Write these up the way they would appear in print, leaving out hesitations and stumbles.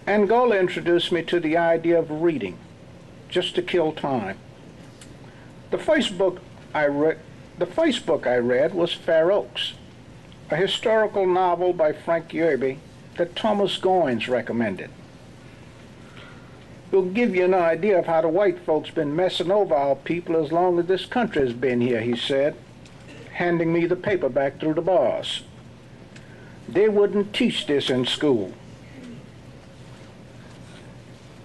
Angola introduced me to the idea of reading, just to kill time. The first book I read was Fair Oaks, a historical novel by Frank Yerby that Thomas Goines recommended. It'll give you an idea of how the white folks been messing over our people as long as this country has been here, he said, handing me the paperback through the bars. They wouldn't teach this in school.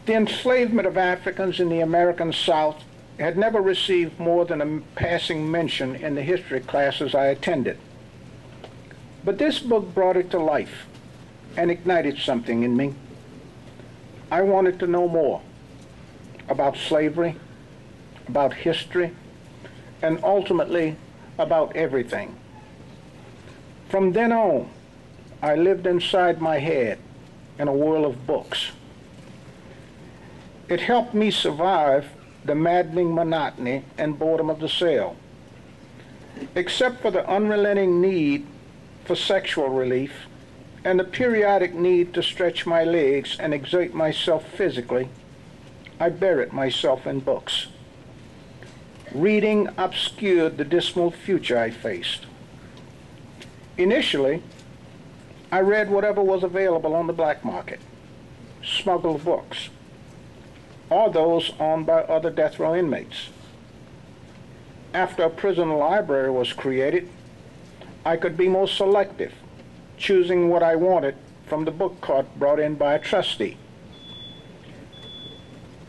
The enslavement of Africans in the American South had never received more than a passing mention in the history classes I attended. But this book brought it to life and ignited something in me. I wanted to know more about slavery, about history, and ultimately about everything. From then on, I lived inside my head in a whirl of books. It helped me survive the maddening monotony and boredom of the cell. Except for the unrelenting need for sexual relief and the periodic need to stretch my legs and exert myself physically, I buried myself in books. Reading obscured the dismal future I faced. Initially, I read whatever was available on the black market, smuggled books, or those owned by other death row inmates. After a prison library was created, I could be more selective, choosing what I wanted from the book cart brought in by a trustee.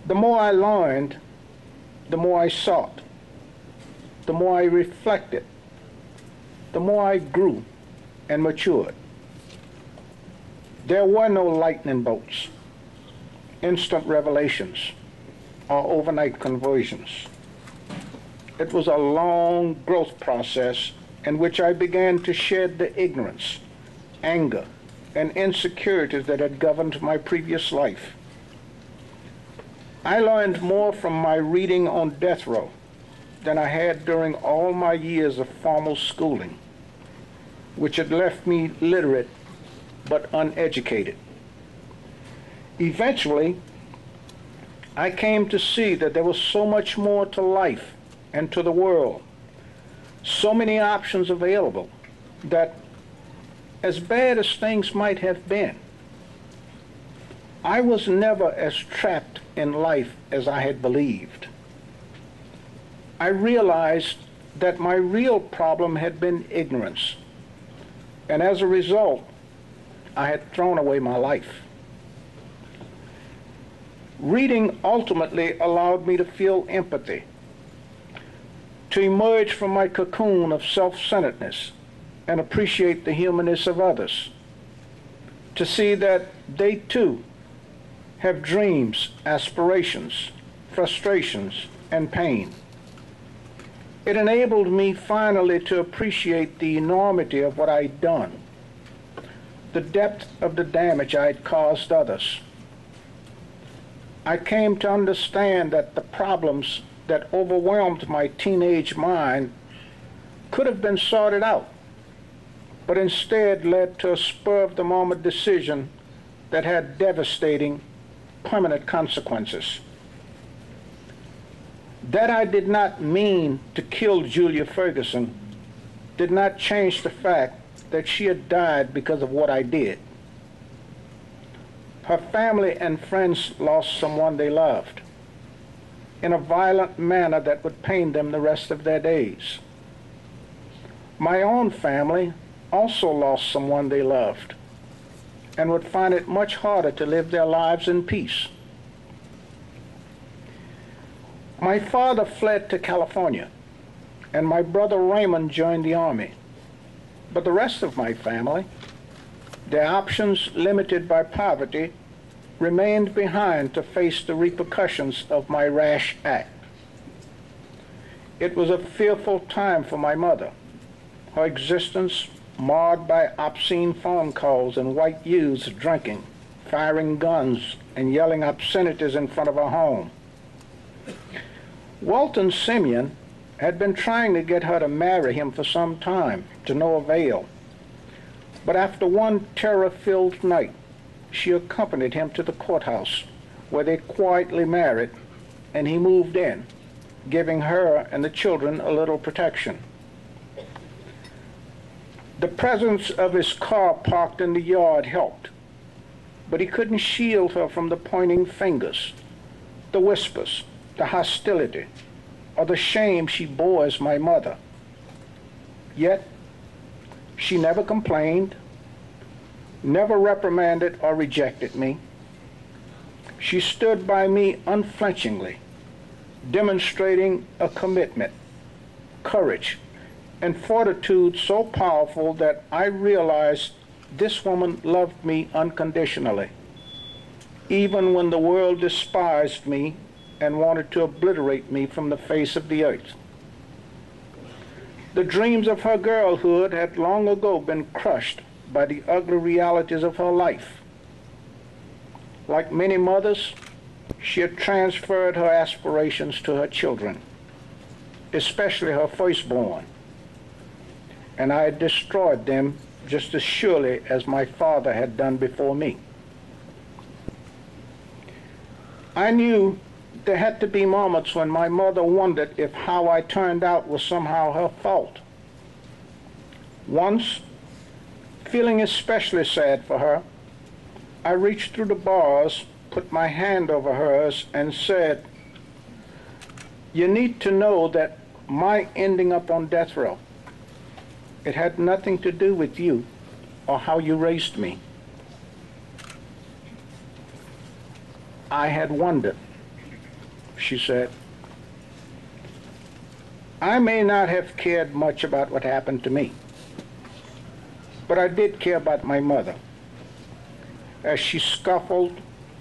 The more I learned, the more I sought, the more I reflected, the more I grew and matured. There were no lightning bolts, instant revelations, or overnight conversions. It was a long growth process in which I began to shed the ignorance, anger, and insecurities that had governed my previous life. I learned more from my reading on death row than I had during all my years of formal schooling, which had left me literate but uneducated. Eventually, I came to see that there was so much more to life and to the world, so many options available, that as bad as things might have been, I was never as trapped in life as I had believed. I realized that my real problem had been ignorance, and as a result, I had thrown away my life. Reading ultimately allowed me to feel empathy, to emerge from my cocoon of self-centeredness and appreciate the humanness of others, to see that they too have dreams, aspirations, frustrations, and pain. It enabled me finally to appreciate the enormity of what I'd done, the depth of the damage I'd caused others. I came to understand that the problems that overwhelmed my teenage mind could have been sorted out, but instead led to a spur-of-the-moment decision that had devastating, permanent consequences. That I did not mean to kill Julia Ferguson did not change the fact that she had died because of what I did. Her family and friends lost someone they loved in a violent manner that would pain them the rest of their days. My own family also lost someone they loved and would find it much harder to live their lives in peace. My father fled to California, and my brother Raymond joined the Army. But the rest of my family, their options limited by poverty, remained behind to face the repercussions of my rash act. It was a fearful time for my mother, her existence marred by obscene phone calls and white youths drinking, firing guns, and yelling obscenities in front of her home. Walton Simeon had been trying to get her to marry him for some time, to no avail. But after one terror-filled night, she accompanied him to the courthouse, where they quietly married, and he moved in, giving her and the children a little protection. The presence of his car parked in the yard helped, but he couldn't shield her from the pointing fingers, the whispers, the hostility, or the shame she bore as my mother. Yet, she never complained, never reprimanded or rejected me. She stood by me unflinchingly, demonstrating a commitment, courage, and fortitude so powerful that I realized this woman loved me unconditionally, even when the world despised me and wanted to obliterate me from the face of the earth. The dreams of her girlhood had long ago been crushed by the ugly realities of her life. Like many mothers, she had transferred her aspirations to her children, especially her firstborn, and I had destroyed them just as surely as my father had done before me. I knew there had to be moments when my mother wondered if how I turned out was somehow her fault. Once, feeling especially sad for her, I reached through the bars, put my hand over hers, and said, "You need to know that my ending up on death row, it had nothing to do with you or how you raised me. I had wondered," she said. "I may not have cared much about what happened to me, but I did care about my mother. As she scuffled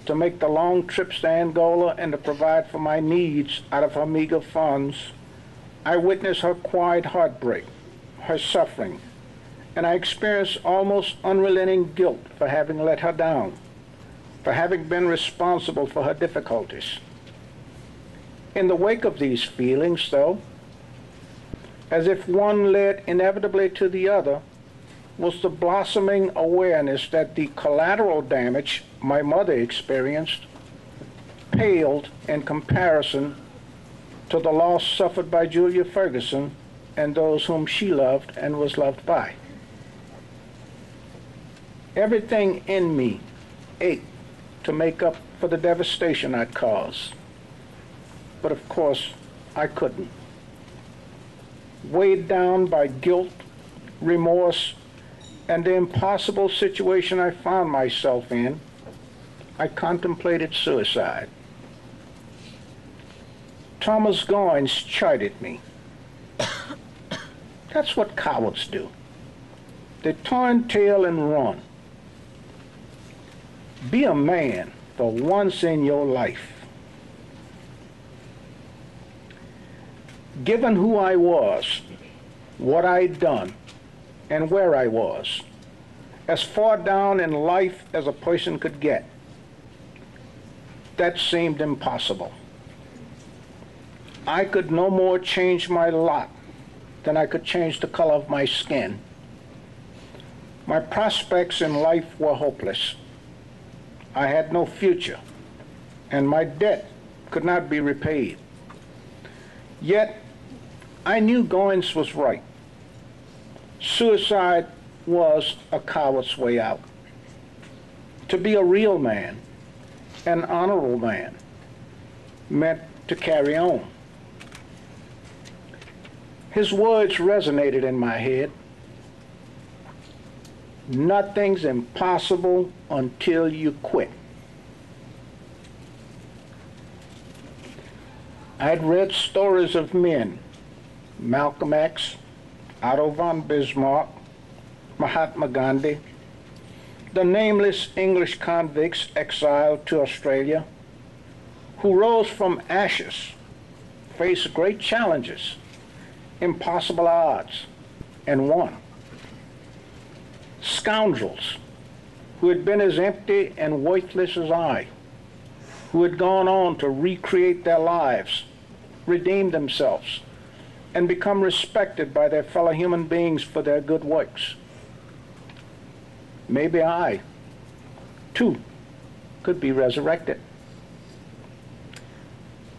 to make the long trips to Angola and to provide for my needs out of her meager funds, I witnessed her quiet heartbreak, her suffering, and I experienced almost unrelenting guilt for having let her down, for having been responsible for her difficulties. In the wake of these feelings, though, as if one led inevitably to the other, was the blossoming awareness that the collateral damage my mother experienced paled in comparison to the loss suffered by Julia Ferguson and those whom she loved and was loved by. Everything in me ached to make up for the devastation I'd caused. But of course, I couldn't. Weighed down by guilt, remorse, and the impossible situation I found myself in, I contemplated suicide. Thomas Goines chided me. That's what cowards do. They turn tail and run. Be a man for once in your life. Given who I was, what I'd done, and where I was, as far down in life as a person could get, that seemed impossible. I could no more change my lot than I could change the color of my skin. My prospects in life were hopeless. I had no future, and my debt could not be repaid. Yet, I knew Goines was right. Suicide was a coward's way out. To be a real man, an honorable man, meant to carry on. His words resonated in my head. Nothing's impossible until you quit. I'd read stories of men, Malcolm X, Otto von Bismarck, Mahatma Gandhi, the nameless English convicts exiled to Australia, who rose from ashes, faced great challenges, impossible odds, and won. Scoundrels who had been as empty and worthless as I, who had gone on to recreate their lives, redeem themselves, and become respected by their fellow human beings for their good works. Maybe I, too could be resurrected.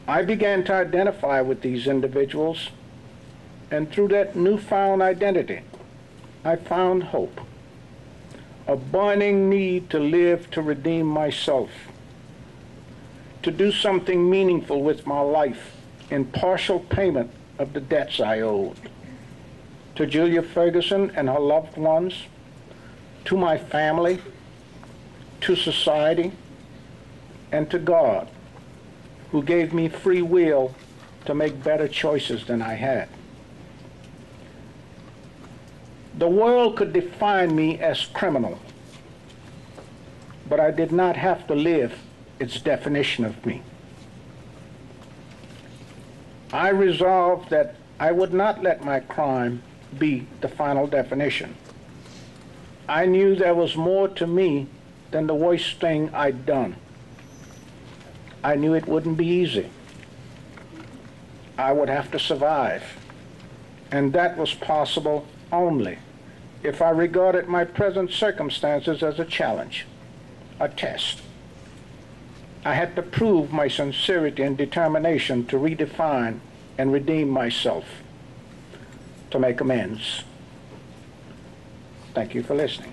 I began to identify with these individuals, and through that newfound identity, I found hope, a burning need to live to redeem myself, to do something meaningful with my life in partial payment of the debts I owed. To Julia Ferguson and her loved ones, to my family, to society, and to God, who gave me free will to make better choices than I had. The world could define me as criminal, but I did not have to live its definition of me. I resolved that I would not let my crime be the final definition. I knew there was more to me than the worst thing I'd done. I knew it wouldn't be easy. I would have to survive, and that was possible only if I regarded my present circumstances as a challenge, a test. I had to prove my sincerity and determination to redefine and redeem myself, to make amends. Thank you for listening.